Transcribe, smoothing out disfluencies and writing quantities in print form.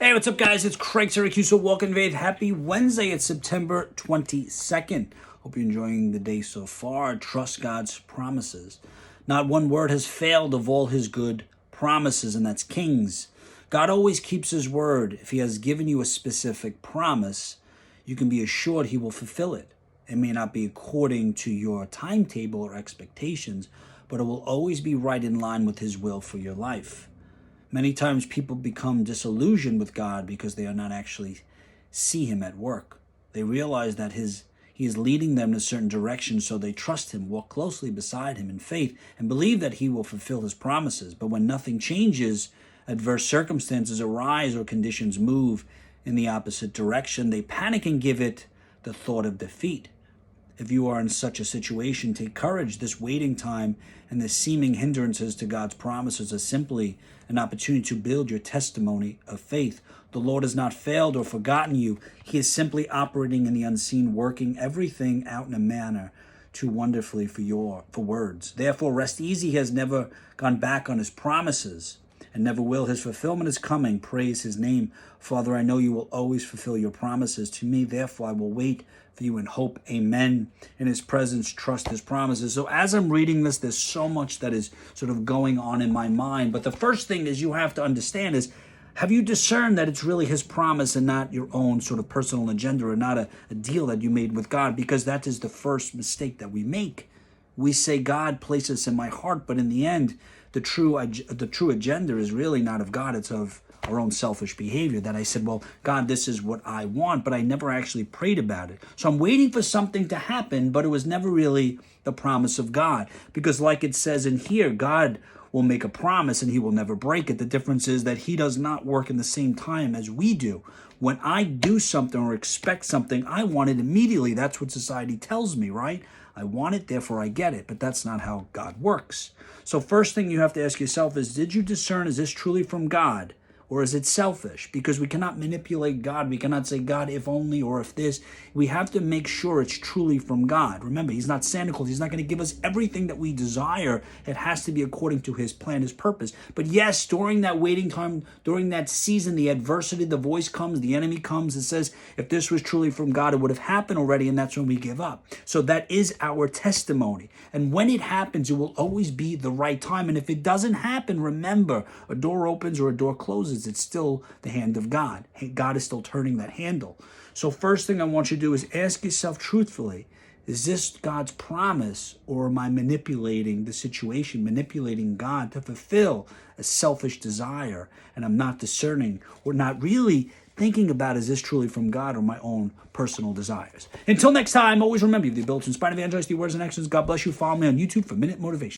Hey, what's up, guys? It's Craig Syracusa, Walking Faith. Happy Wednesday. It's September 22nd. Hope you're enjoying the day so far. Trust God's promises. Not one word has failed of all his good promises, and that's Kings. God always keeps his word. If he has given you a specific promise, you can be assured he will fulfill it. It may not be according to your timetable or expectations, but it will always be right in line with his will for your life. Many times people become disillusioned with God because they are not actually see him at work. They realize that he is leading them in a certain direction, so they trust him, walk closely beside him in faith, and believe that he will fulfill his promises. But when nothing changes, adverse circumstances arise or conditions move in the opposite direction, they panic and give it the thought of defeat. If you are in such a situation, take courage. This waiting time and the seeming hindrances to God's promises are simply an opportunity to build your testimony of faith. The Lord has not failed or forgotten you. He is simply operating in the unseen, working everything out in a manner too wonderfully for words. Therefore, rest easy. He has never gone back on his promises and never will. His fulfillment is coming. Praise his name. Father, I know you will always fulfill your promises to me. Therefore, I will wait for you in hope. Amen. In his presence, trust his promises. So as I'm reading this, there's so much that is sort of going on in my mind. But the first thing is you have to understand is, have you discerned that it's really his promise and not your own sort of personal agenda, or not a deal that you made with God? Because that is the first mistake that we make. We say, God placed this in my heart, but in the end, the true agenda is really not of God. It's of our own selfish behavior, that I said, well, God, this is what I want, but I never actually prayed about it. So I'm waiting for something to happen, but it was never really the promise of God. Because like it says in here, God will make a promise and he will never break it. The difference is that he does not work in the same time as we do. When I do something or expect something, I want it immediately. That's what society tells me, right? I want it, therefore I get it. But that's not how God works. So first thing you have to ask yourself is, did you discern, is this truly from God? Or is it selfish? Because we cannot manipulate God. We cannot say, God, if only, or if this. We have to make sure it's truly from God. Remember, he's not Santa Claus. He's not going to give us everything that we desire. It has to be according to his plan, his purpose. But yes, during that waiting time, during that season, the adversity, the voice comes, the enemy comes and says, if this was truly from God, it would have happened already, and that's when we give up. So that is our testimony. And when it happens, it will always be the right time. And if it doesn't happen, remember, a door opens or a door closes. It's still the hand of God. God is still turning that handle. So first thing I want you to do is ask yourself truthfully, is this God's promise, or am I manipulating the situation, manipulating God to fulfill a selfish desire, and I'm not discerning or not really thinking about, is this truly from God or my own personal desires? Until next time, always remember, you have the ability to inspire and evangelize through words and actions. God bless you. Follow me on YouTube for Minute Motivation.